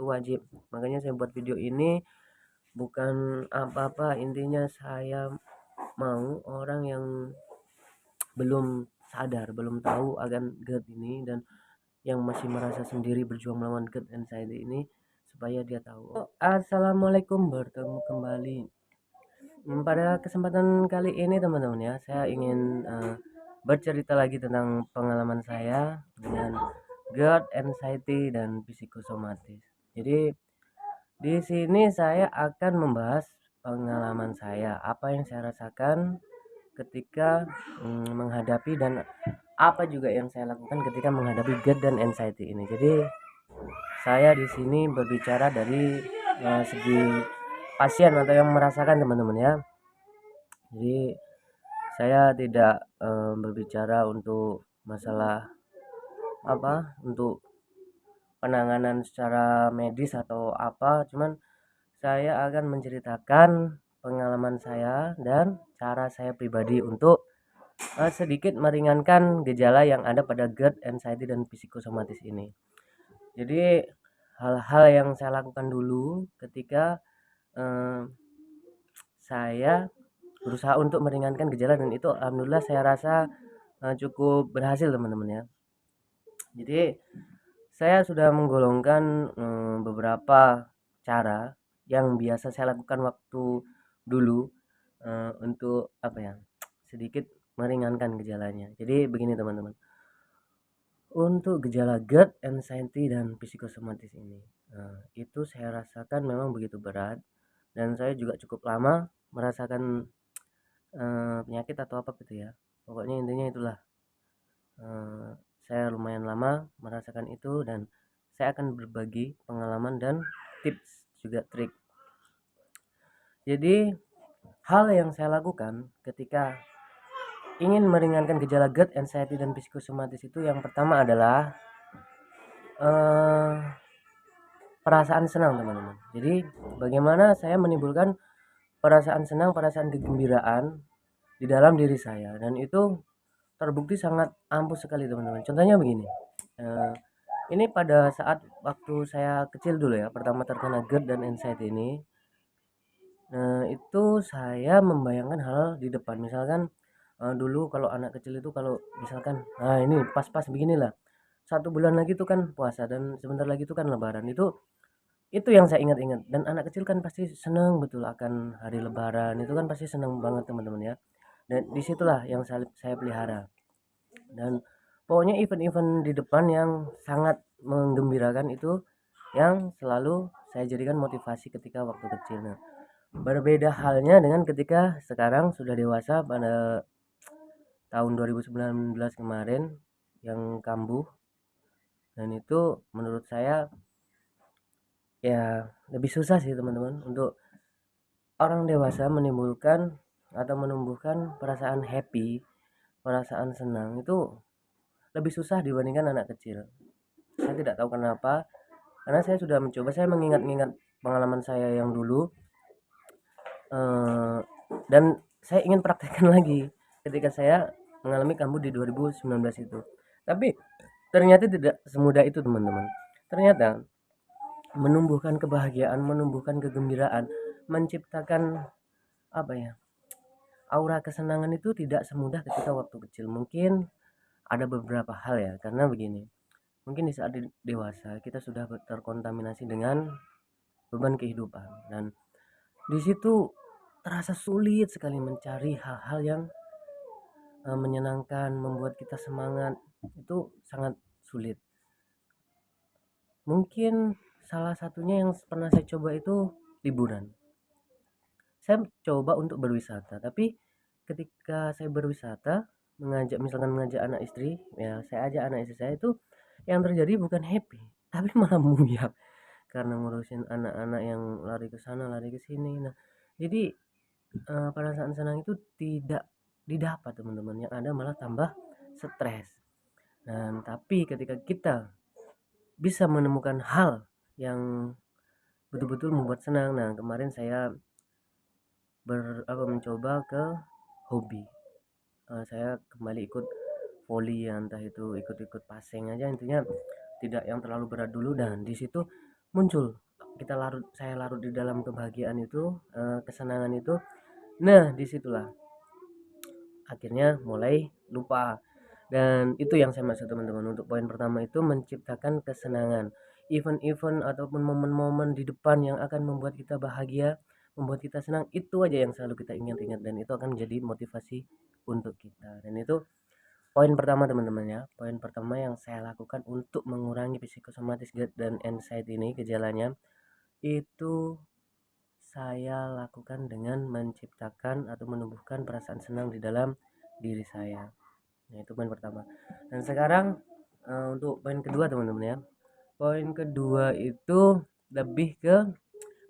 itu wajib. Makanya saya buat video ini bukan apa-apa, intinya saya mau orang yang belum sadar, belum tahu akan GERD ini dan yang masih merasa sendiri berjuang melawan GERD anxiety ini supaya dia tahu. Assalamualaikum, bertemu kembali. Pada kesempatan kali ini teman-teman ya, saya ingin bercerita lagi tentang pengalaman saya dengan GERD, anxiety dan psikosomatis. Jadi di sini saya akan membahas pengalaman saya, apa yang saya rasakan ketika menghadapi dan apa juga yang saya lakukan ketika menghadapi GERD dan anxiety ini. Jadi saya di sini berbicara dari segi pasien atau yang merasakan teman-teman ya. Jadi saya tidak berbicara untuk masalah apa, untuk penanganan secara medis atau apa, cuman saya akan menceritakan pengalaman saya dan cara saya pribadi untuk sedikit meringankan gejala yang ada pada GERD, anxiety dan psikosomatis ini. Jadi hal-hal yang saya lakukan dulu ketika eh, saya berusaha untuk meringankan gejala, dan itu alhamdulillah saya rasa cukup berhasil teman-teman ya. Jadi saya sudah menggolongkan beberapa cara yang biasa saya lakukan waktu dulu untuk apa ya, sedikit meringankan gejalanya. Jadi begini teman-teman, untuk gejala GERD, anxiety dan psikosomatis ini itu saya rasakan memang begitu berat, dan saya juga cukup lama merasakan penyakit atau apa gitu ya. Pokoknya intinya itulah, saya lumayan lama merasakan itu, dan saya akan berbagi pengalaman dan tips juga trik. Jadi hal yang saya lakukan ketika ingin meringankan gejala GERD, anxiety dan psikosomatis itu yang pertama adalah perasaan senang teman-teman. Jadi bagaimana saya menimbulkan perasaan senang, perasaan kegembiraan di dalam diri saya, dan itu terbukti sangat ampuh sekali teman-teman. Contohnya begini, ini pada saat waktu saya kecil dulu ya, pertama terkena GERD dan anxiety ini, itu saya membayangkan hal di depan. Misalkan dulu kalau anak kecil itu kalau misalkan, nah ini pas-pas beginilah, 1 bulan lagi tuh kan puasa dan sebentar lagi tuh kan lebaran, itu yang saya ingat-ingat. Dan anak kecil kan pasti senang betul akan hari lebaran, itu kan pasti senang banget teman-teman ya. Dan disitulah yang saya pelihara, dan pokoknya event-event di depan yang sangat menggembirakan itu yang selalu saya jadikan motivasi ketika waktu kecil. Nah, berbeda halnya dengan ketika sekarang sudah dewasa pada tahun 2019 kemarin yang kambuh, dan itu menurut saya ya lebih susah sih teman-teman untuk orang dewasa menimbulkan atau menumbuhkan perasaan happy, perasaan senang itu lebih susah dibandingkan anak kecil. Saya tidak tahu kenapa, karena saya sudah mencoba, saya mengingat-ingat pengalaman saya yang dulu, dan saya ingin praktekkan lagi ketika saya mengalami kambuh di 2019 itu. Tapi ternyata tidak semudah itu teman-teman. Ternyata menumbuhkan kebahagiaan, menumbuhkan kegembiraan, menciptakan apa ya, aura kesenangan itu tidak semudah ketika waktu kecil. Mungkin ada beberapa hal ya, karena begini, mungkin di saat dewasa kita sudah terkontaminasi dengan beban kehidupan, dan di situ terasa sulit sekali mencari hal-hal yang menyenangkan, membuat kita semangat. Itu sangat sulit. Mungkin salah satunya yang pernah saya coba itu liburan. Saya coba untuk berwisata, tapi ketika saya berwisata, misalkan mengajak anak istri, ya saya ajak anak istri saya, itu yang terjadi bukan happy, tapi malah muyak karena ngurusin anak-anak yang lari ke sana lari ke sini. Nah, jadi perasaan senang itu tidak didapat teman-teman, yang ada malah tambah stres. Dan tapi ketika kita bisa menemukan hal yang betul-betul membuat senang, nah kemarin saya mencoba ke hobi. Saya kembali ikut voli ya, entah itu ikut-ikut passing aja, intinya tidak yang terlalu berat dulu, dan di situ muncul saya larut di dalam kebahagiaan itu, kesenangan itu. Nah disitulah akhirnya mulai lupa. Dan itu yang saya maksud teman-teman, untuk poin pertama itu menciptakan kesenangan, event-event ataupun momen-momen di depan yang akan membuat kita bahagia, membuat kita senang, itu aja yang selalu kita ingat-ingat, dan itu akan menjadi motivasi untuk kita. Dan itu poin pertama teman-teman ya, poin pertama yang saya lakukan untuk mengurangi psikosomatis GERD dan anxiety ini gejalanya, itu saya lakukan dengan menciptakan atau menumbuhkan perasaan senang di dalam diri saya. Nah itu poin pertama. Dan sekarang untuk poin kedua teman-teman ya, poin kedua itu lebih ke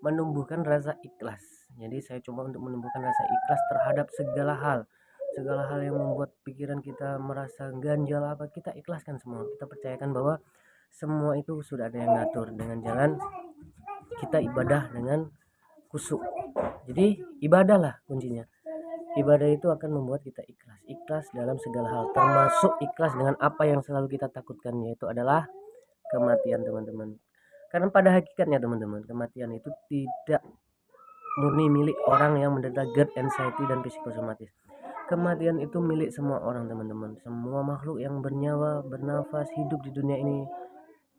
menumbuhkan rasa ikhlas. Jadi saya coba untuk menumbuhkan rasa ikhlas terhadap segala hal yang membuat pikiran kita merasa ganjal apa, kita ikhlaskan semua, kita percayakan bahwa semua itu sudah ada yang ngatur, dengan jalan kita ibadah dengan khusyuk. Jadi ibadahlah kuncinya. Ibadah itu akan membuat kita ikhlas dalam segala hal, termasuk ikhlas dengan apa yang selalu kita takutkan, yaitu adalah kematian teman-teman. Karena pada hakikatnya teman-teman, kematian itu tidak murni milik orang yang menderita GERD, anxiety, dan psikosomatis. Kematian itu milik semua orang teman-teman. Semua makhluk yang bernyawa, bernafas, hidup di dunia ini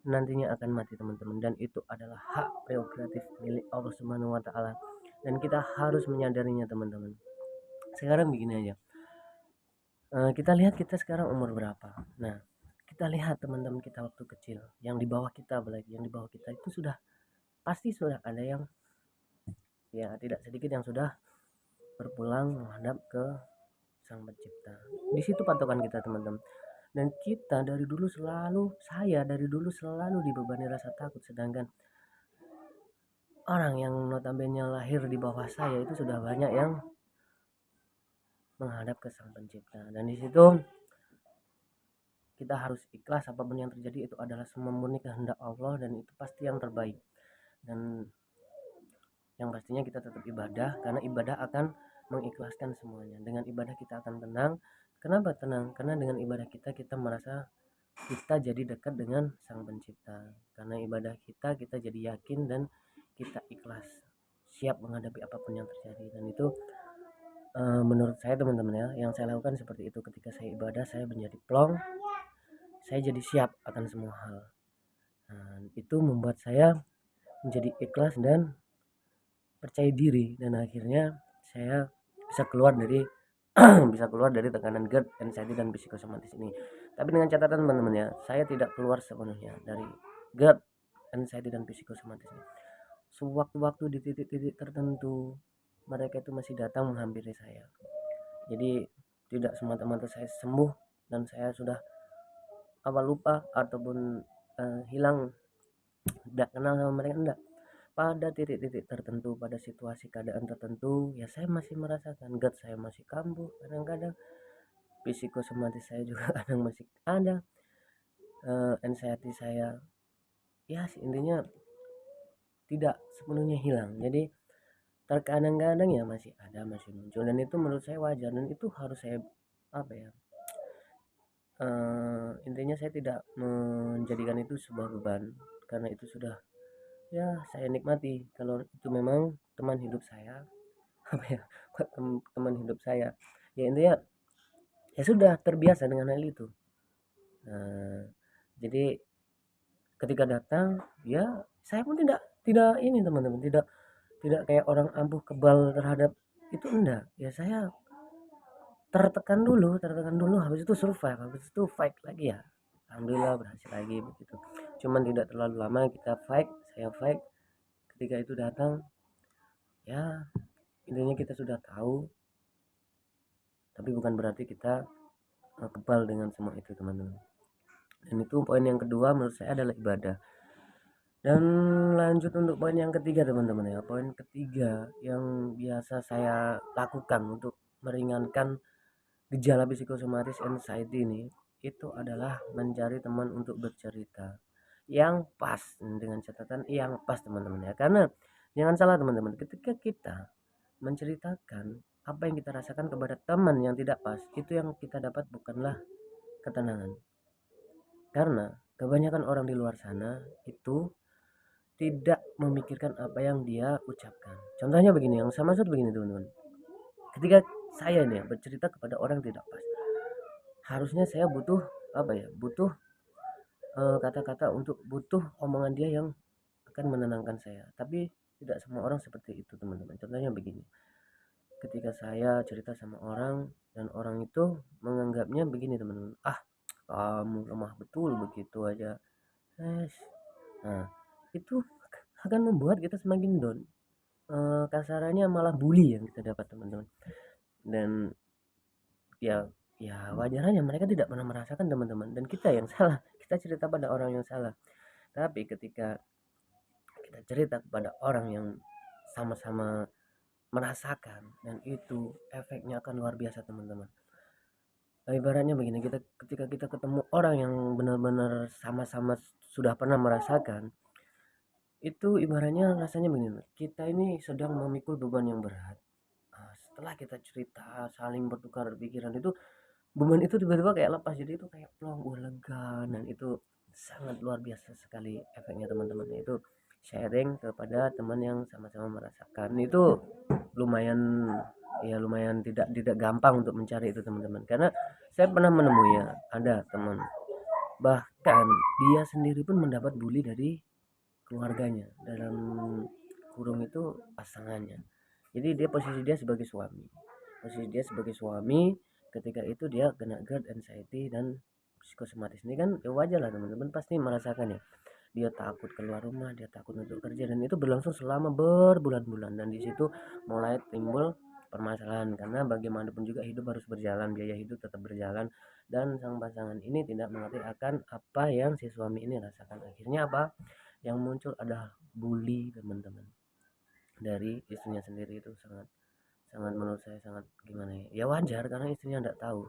nantinya akan mati teman-teman, dan itu adalah hak prerogatif milik Allah Subhanahu wa taala, dan kita harus menyadarinya teman-teman. Sekarang begini aja, kita lihat kita sekarang umur berapa. Nah kita lihat teman-teman kita waktu kecil, yang di bawah kita, apalagi yang di bawah kita itu sudah pasti sudah ada yang, ya tidak sedikit yang sudah berpulang menghadap ke sang pencipta. Di situ patokan kita teman-teman. Dan kita dari dulu selalu, saya dari dulu selalu dibebani rasa takut, sedangkan orang yang notabene lahir di bawah saya itu sudah banyak yang menghadap ke sang pencipta. Dan di situ kita harus ikhlas, apapun yang terjadi itu adalah semua murni kehendak Allah, dan itu pasti yang terbaik. Dan yang pastinya kita tetap ibadah, karena ibadah akan mengikhlaskan semuanya. Dengan ibadah kita akan tenang. Kenapa tenang? Karena dengan ibadah kita merasa kita jadi dekat dengan sang pencipta. Karena ibadah kita jadi yakin dan kita ikhlas, siap menghadapi apapun yang terjadi. Dan itu menurut saya teman-teman ya, yang saya lakukan seperti itu. Ketika saya ibadah, saya menjadi plong, saya jadi siap akan semua hal. Itu membuat saya menjadi ikhlas dan percaya diri, dan akhirnya saya bisa keluar dari bisa keluar dari tekanan GERD, anxiety, dan psikosomatis ini. Tapi dengan catatan teman-teman ya, saya tidak keluar sepenuhnya dari GERD, anxiety, dan psikosomatis ini. Sewaktu-waktu di titik-titik tertentu mereka itu masih datang menghampiri saya. Jadi tidak semata-mata saya sembuh dan saya sudah lupa ataupun hilang, tidak kenal sama mereka, enggak. Pada titik-titik tertentu, pada situasi keadaan tertentu, ya saya masih merasakan GERD saya masih kambuh kadang-kadang, psikosomatis saya juga kadang masih ada, anxiety saya ya intinya tidak sepenuhnya hilang. Jadi terkadang-kadang ya masih ada, masih muncul, dan itu menurut saya wajar, dan itu harus saya intinya saya tidak menjadikan itu sebuah beban, karena itu sudah ya saya nikmati. Kalau itu memang teman hidup saya, teman hidup saya, ya intinya ya sudah terbiasa dengan hal itu. Jadi ketika datang ya saya pun tidak ini teman-teman, tidak kayak orang ampuh kebal terhadap itu, enggak ya. Saya tertekan dulu, habis itu survive, habis itu fight lagi ya, alhamdulillah berhasil lagi begitu. Cuman tidak terlalu lama kita fight, saya fight. Ketika itu datang ya intinya kita sudah tahu, tapi bukan berarti kita kebal dengan semua itu teman-teman. Dan itu poin yang kedua menurut saya adalah ibadah. Dan lanjut untuk poin yang ketiga teman-teman ya, poin ketiga yang biasa saya lakukan untuk meringankan gejala psikosomatis anxiety ini, itu adalah mencari teman untuk bercerita yang pas, dengan catatan yang pas teman-teman ya. Karena jangan salah teman-teman, ketika kita menceritakan apa yang kita rasakan kepada teman yang tidak pas, itu yang kita dapat bukanlah ketenangan. Karena kebanyakan orang di luar sana itu tidak memikirkan apa yang dia ucapkan. Contohnya begini, yang saya maksud begini teman-teman. Ketika saya nih bercerita kepada orang tidak pas, harusnya saya butuh apa ya? Butuh kata-kata untuk butuh omongan dia yang akan menenangkan saya. Tapi tidak semua orang seperti itu teman-teman. Contohnya begini, ketika saya cerita sama orang dan orang itu menganggapnya begini teman-teman, ah kamu lemah betul begitu aja. Nah itu akan membuat kita semakin down. Kasarannya malah bully yang kita dapat teman-teman. Dan ya wajar aja mereka tidak pernah merasakan teman-teman, dan kita yang salah, kita cerita pada orang yang salah. Tapi ketika kita cerita kepada orang yang sama-sama merasakan, dan itu efeknya akan luar biasa teman-teman. Ibaratnya begini, kita ketika kita ketemu orang yang benar-benar sama-sama sudah pernah merasakan, itu ibaratnya rasanya begini, kita ini sedang memikul beban yang berat. Setelah kita cerita saling bertukar pikiran, itu beban itu tiba-tiba kayak lepas, jadi itu kayak plong, lega, dan itu sangat luar biasa sekali efeknya teman-teman. Itu sharing kepada teman yang sama-sama merasakan, itu lumayan, ya lumayan tidak gampang untuk mencari itu teman-teman, karena saya pernah menemuinya. Ada teman, bahkan dia sendiri pun mendapat bully dari keluarganya, dalam kurung itu pasangannya. Jadi posisi dia sebagai suami, ketika itu dia kena GERD, anxiety, dan psikosomatis. Ini kan ya wajar lah teman-teman, pasti merasakan ya. Dia takut keluar rumah, dia takut untuk kerja, dan itu berlangsung selama berbulan-bulan. Dan di situ mulai timbul permasalahan, karena bagaimanapun juga hidup harus berjalan, biaya hidup tetap berjalan, dan sang pasangan ini tidak mengerti akan apa yang si suami ini rasakan. Akhirnya apa yang muncul adalah bully teman-teman dari istrinya sendiri. Itu sangat sangat menurut saya sangat gimana ya, ya wajar karena istrinya tidak tahu.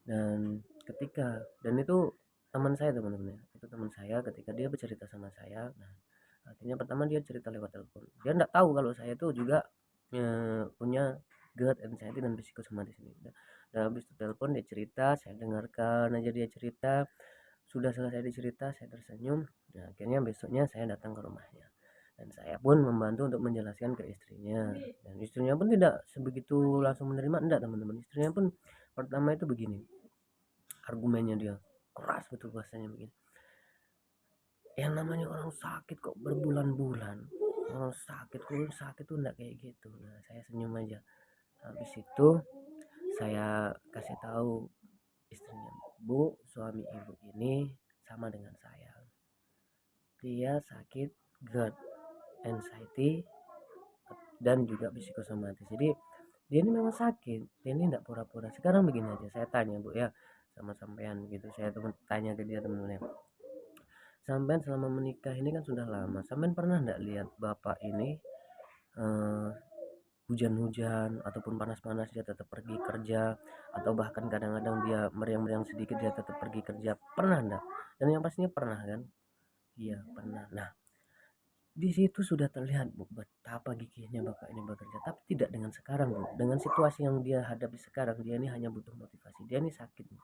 Dan itu teman saya teman-teman ya, itu teman saya. Ketika dia bercerita sama saya, nah akhirnya pertama dia cerita lewat telepon, dia tidak tahu kalau saya itu juga punya GERD, anxiety, dan psikosomatis ini. Dan habis itu telepon, dia cerita, saya dengarkan aja dia cerita. Sudah selesai dicerita, saya tersenyum. Nah, akhirnya besoknya saya datang ke rumahnya, dan saya pun membantu untuk menjelaskan ke istrinya. Dan istrinya pun tidak sebegitu langsung menerima, enggak teman-teman. Istrinya pun pertama itu begini, argumennya dia keras betul, bahasanya begini, yang namanya orang sakit kok berbulan-bulan, orang sakit tuh enggak kayak gitu. Nah, saya senyum aja. Habis itu saya kasih tahu istrinya, Bu, suami ibu ini sama dengan saya, dia sakit GERD, anxiety, dan juga psikosomatis. Jadi dia ini memang sakit, dia ini tidak pura-pura. Sekarang begini aja, saya tanya Bu ya sama sampean gitu, saya tanya ke dia temen-temennya, sampean selama menikah ini kan sudah lama, sampean pernah tidak lihat bapak ini eh, hujan-hujan ataupun panas-panas dia tetap pergi kerja, atau bahkan kadang-kadang dia meriang-meriang sedikit dia tetap pergi kerja, pernah enggak? Dan yang pastinya pernah kan? Iya pernah. Nah, di situ sudah terlihat Bu betapa gigihnya bapak ini bekerja, tapi tidak dengan sekarang Bu. Dengan situasi yang dia hadapi sekarang, dia ini hanya butuh motivasi. Dia ini sakit Bu.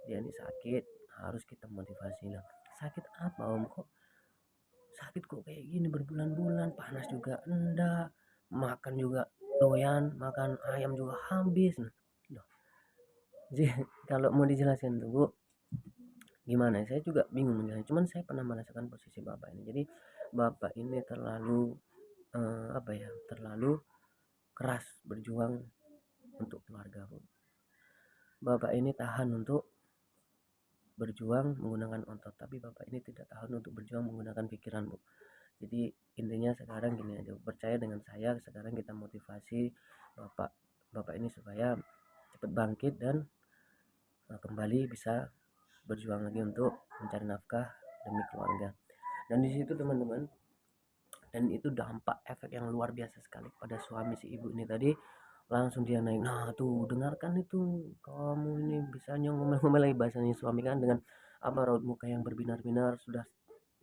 Dia ini sakit, harus kita motivasi lah. Sakit apa Om, kok sakit kok kayak gini berbulan-bulan, panas juga enggak, makan juga doyan, makan ayam juga habis. Nah, loh. Jadi kalau mau dijelaskan tuh Bu, gimana ya, saya juga bingung menjelaskan, cuman saya pernah merasakan posisi bapak ini. Jadi bapak ini terlalu apa ya, terlalu keras berjuang untuk keluarga Bu. Bapak ini tahan untuk berjuang menggunakan otot, tapi bapak ini tidak tahan untuk berjuang menggunakan pikiran Bu. Jadi intinya sekarang gini aja, percaya dengan saya, sekarang kita motivasi bapak bapak ini supaya cepat bangkit dan kembali bisa berjuang lagi untuk mencari nafkah demi keluarga. Dan di situ teman-teman, dan itu dampak efek yang luar biasa sekali pada suami si ibu ini tadi. Langsung dia naik, nah tuh dengarkan itu, kamu ini bisanya ngomel-ngomel lagi, bahasanya suami kan, dengan apa, raut muka yang berbinar-binar, sudah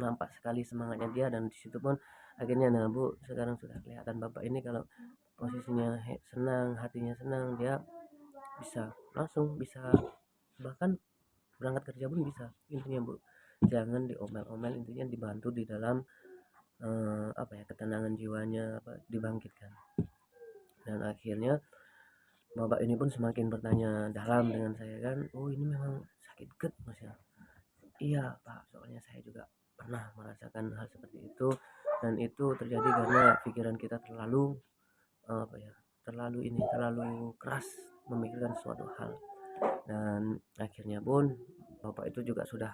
nampak sekali semangatnya dia. Dan disitu pun akhirnya, nah Bu, sekarang sudah kelihatan bapak ini kalau posisinya senang, hatinya senang, dia bisa langsung bisa, bahkan berangkat kerja pun bisa. Intinya Bu, jangan diomel-omel, intinya dibantu di dalam apa ya, ketenangan jiwanya dibangkitkan. Dan akhirnya bapak ini pun semakin bertanya dalam dengan saya kan, oh ini memang sakit GERD mas ya? Iya pak, soalnya saya juga pernah merasakan hal seperti itu, dan itu terjadi karena pikiran kita terlalu apa ya, terlalu keras memikirkan suatu hal. Dan akhirnya pun bapak itu juga sudah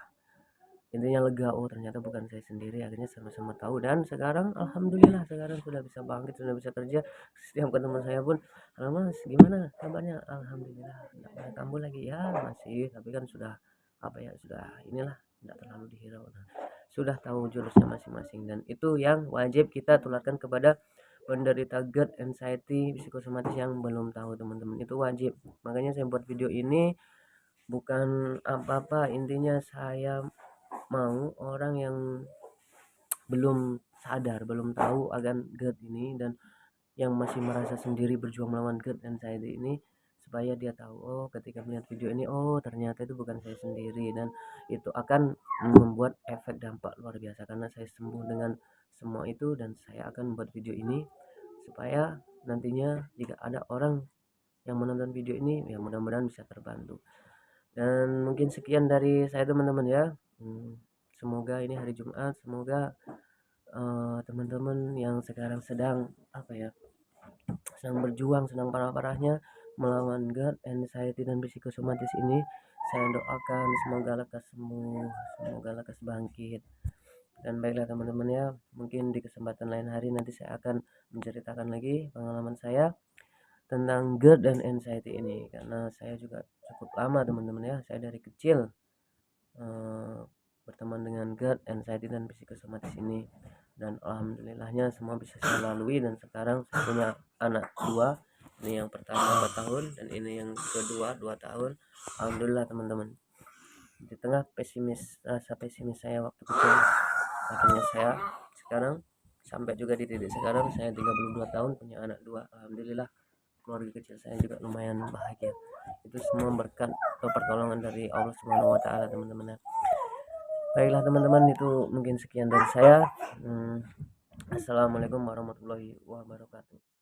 intinya lega, oh ternyata bukan saya sendiri. Akhirnya sama-sama tahu, dan sekarang alhamdulillah sekarang sudah bisa bangkit, sudah bisa kerja. Setiap ketemu saya pun, halo mas gimana kabarnya, alhamdulillah. Nggak pernah kambuh lagi ya, masih, tapi kan sudah apa ya, sudah inilah, tidak terlalu dihirau. Nah, sudah tahu jurusnya masing-masing, dan itu yang wajib kita tularkan kepada penderita GERD, anxiety, psikosomatis yang belum tahu teman-teman, itu wajib. Makanya saya buat video ini bukan apa-apa, intinya saya mau orang yang belum sadar, belum tahu akan GERD ini, dan yang masih merasa sendiri berjuang melawan GERD dan anxiety ini, supaya dia tahu, oh ketika melihat video ini, oh ternyata itu bukan saya sendiri, dan itu akan membuat efek dampak luar biasa karena saya sembuh dengan semua itu. Dan saya akan membuat video ini supaya nantinya jika ada orang yang menonton video ini, ya mudah-mudahan bisa terbantu. Dan mungkin sekian dari saya teman-teman ya. Semoga ini hari Jumat, semoga teman-teman yang sekarang sedang apa ya, sedang berjuang, sedang parah-parahnya melawan GERD, anxiety dan psikosomatis ini, saya doakan semoga lekas sembuh, semoga lekas bangkit. Dan baiklah teman-teman ya, mungkin di kesempatan lain hari nanti saya akan menceritakan lagi pengalaman saya tentang GERD dan anxiety ini, karena saya juga cukup lama teman-teman ya, saya dari kecil berteman dengan GERD, anxiety dan psikosomatis ini, dan alhamdulillahnya semua bisa saya lalui. Dan sekarang saya punya anak dua, ini yang pertama 4 tahun dan ini yang kedua 2 tahun. Alhamdulillah teman-teman, di tengah rasa pesimis saya waktu kecil, akhirnya saya sekarang sampai juga di titik sekarang saya 32 tahun punya anak dua. Alhamdulillah keluarga kecil saya juga lumayan bahagia. Itu semua berkat atau pertolongan dari Allah Subhanahu wa taala teman-teman ya. Baiklah teman-teman, itu mungkin sekian dari saya. Assalamualaikum warahmatullahi wabarakatuh.